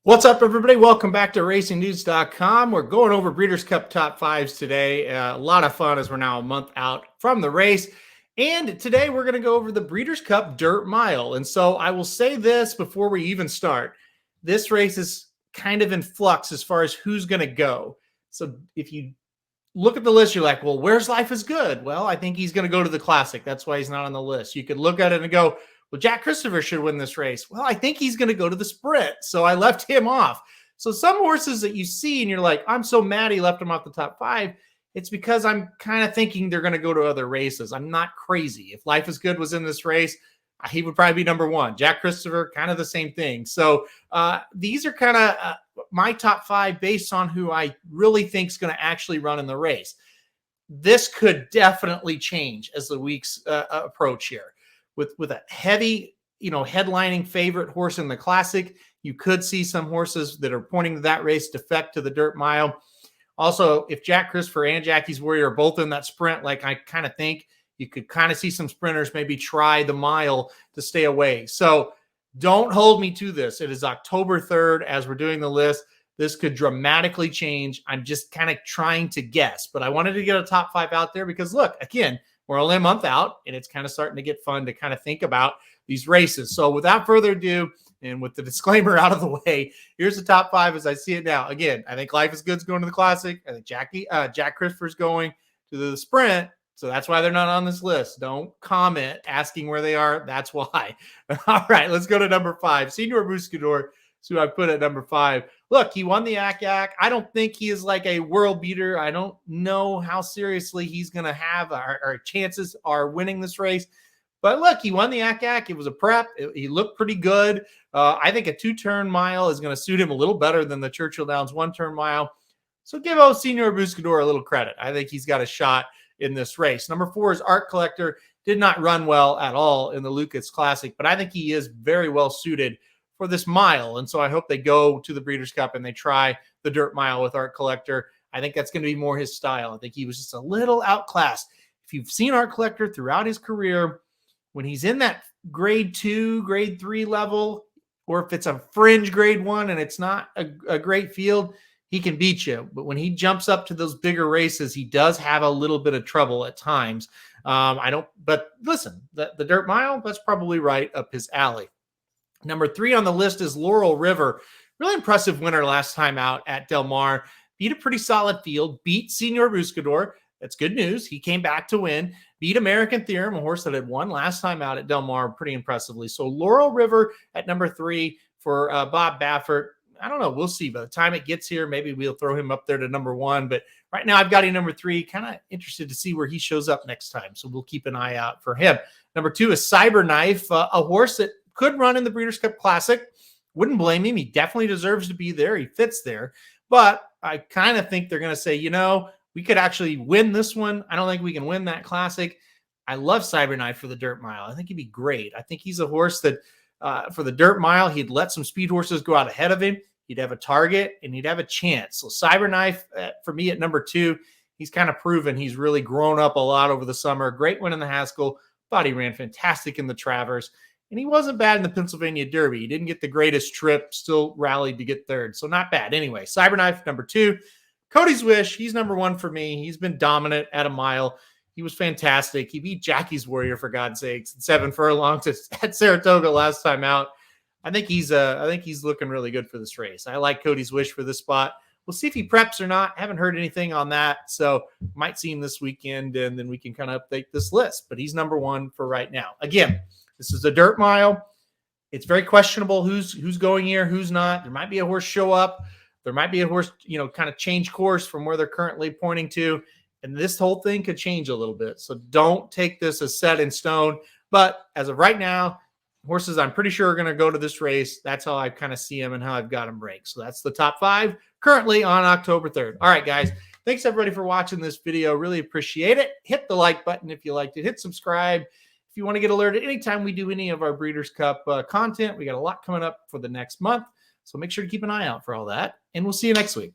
What's up, everybody? Welcome back to RacingNews.com. We're going over Breeders' Cup top fives today. A lot of fun as we're now a month out from the race. And today we're going to go over the Breeders' Cup Dirt Mile. And so I will say this before we even start. This race is kind of in flux as far as who's going to go. So if you look at the list, you're like, well, where's Life is Good? Well, I think he's going to go to the Classic. That's why he's not on the list. You could look at it and go, well, Jack Christopher should win this race. Well, I think he's going to go to the Sprint, so I left him off. So some horses that you see and you're like, I'm so mad he left him off the top five, it's because I'm kind of thinking they're going to go to other races. I'm not crazy. If Life is Good was in this race, he would probably be number one. Jack Christopher, kind of the same thing. So these are kind of my top five based on who I really think is going to actually run in the race. This could definitely change as the weeks approach here. With a heavy, headlining favorite horse in the Classic, you could see some horses that are pointing to that race defect to the Dirt Mile. Also, if Jack Christopher and Jackie's Warrior are both in that sprint, like I kind of think, you could kind of see some sprinters maybe try the mile to stay away. So don't hold me to this. It is October 3rd as we're doing the list. This could dramatically change. I'm just kind of trying to guess, but I wanted to get a top five out there because, look, again, we're only a month out, and it's kind of starting to get fun to kind of think about these races. So without further ado, and with the disclaimer out of the way, here's the top five as I see it now. Again, I think Life is Good's going to the Classic. I think Jack Christopher's going to the Sprint. So that's why they're not on this list. Don't comment asking where they are. That's why. All right, let's go to number five. Senor Buscador is who I put at number five. Look, he won the Ack Ack. I don't think he is like a world beater. I don't know how seriously he's going to have our chances are winning this race. But look, he won the Ack Ack. It was a prep. He looked pretty good. I think a two-turn mile is going to suit him a little better than the Churchill Downs one-turn mile. So give Senor Buscador a little credit. I think he's got a shot in this race. Number four is Art Collector. Did not run well at all in the Lucas Classic, but I think he is very well suited for this mile. And so I hope they go to the Breeders' Cup and they try the Dirt Mile with Art Collector. I think that's going to be more his style. I think he was just a little outclassed. If you've seen Art Collector throughout his career, when he's in that grade 2, grade 3 level, or if it's a fringe grade 1 and it's not a great field, he can beat you. But when he jumps up to those bigger races, he does have a little bit of trouble at times. But listen, the Dirt Mile, that's probably right up his alley. Number three on the list is Laurel River. Really impressive winner last time out at Del Mar. Beat a pretty solid field. Beat Senor Buscador. That's good news. He came back to win. Beat American Theorem, a horse that had won last time out at Del Mar pretty impressively. So Laurel River at number three for Bob Baffert. I don't know. We'll see. By the time it gets here, maybe we'll throw him up there to number one. But right now I've got him number three. Kind of interested to see where he shows up next time. So we'll keep an eye out for him. Number two is Cyberknife, a horse that could run in the Breeders' Cup Classic. Wouldn't blame him. He definitely deserves to be there. He fits there. But I kind of think they're going to say, we could actually win this one. I don't think we can win that Classic. I love Cyberknife for the Dirt Mile. I think he'd be great. I think he's a horse that for the Dirt Mile, he'd let some speed horses go out ahead of him. He'd have a target and he'd have a chance. So Cyberknife for me at number two, he's kind of proven he's really grown up a lot over the summer. Great win in the Haskell. Thought he ran fantastic in the Travers. And he wasn't bad in the Pennsylvania Derby. He didn't get the greatest trip, still rallied to get third. So not bad. Anyway, Cyberknife, number two. Cody's Wish, he's number one for me. He's been dominant at a mile. He was fantastic. He beat Jackie's Warrior, for God's sakes, in 7 furlongs at Saratoga last time out. I think he's looking really good for this race. I like Cody's Wish for this spot. We'll see if he preps or not. Haven't heard anything on that. So might see him this weekend, and then we can kind of update this list. But he's number one for right now. Again, this is a Dirt Mile. It's very questionable who's going here, who's not. There might be a horse show up. There might be a horse, kind of change course from where they're currently pointing to. And this whole thing could change a little bit. So don't take this as set in stone. But as of right now, horses I'm pretty sure are going to go to this race. That's how I kind of see them and how I've got them ranked. So that's the top five currently on October 3rd. All right, guys. Thanks, everybody, for watching this video. Really appreciate it. Hit the like button if you liked it. Hit subscribe if you want to get alerted anytime we do any of our Breeders' Cup content. We got a lot coming up for the next month. So make sure to keep an eye out for all that. And we'll see you next week.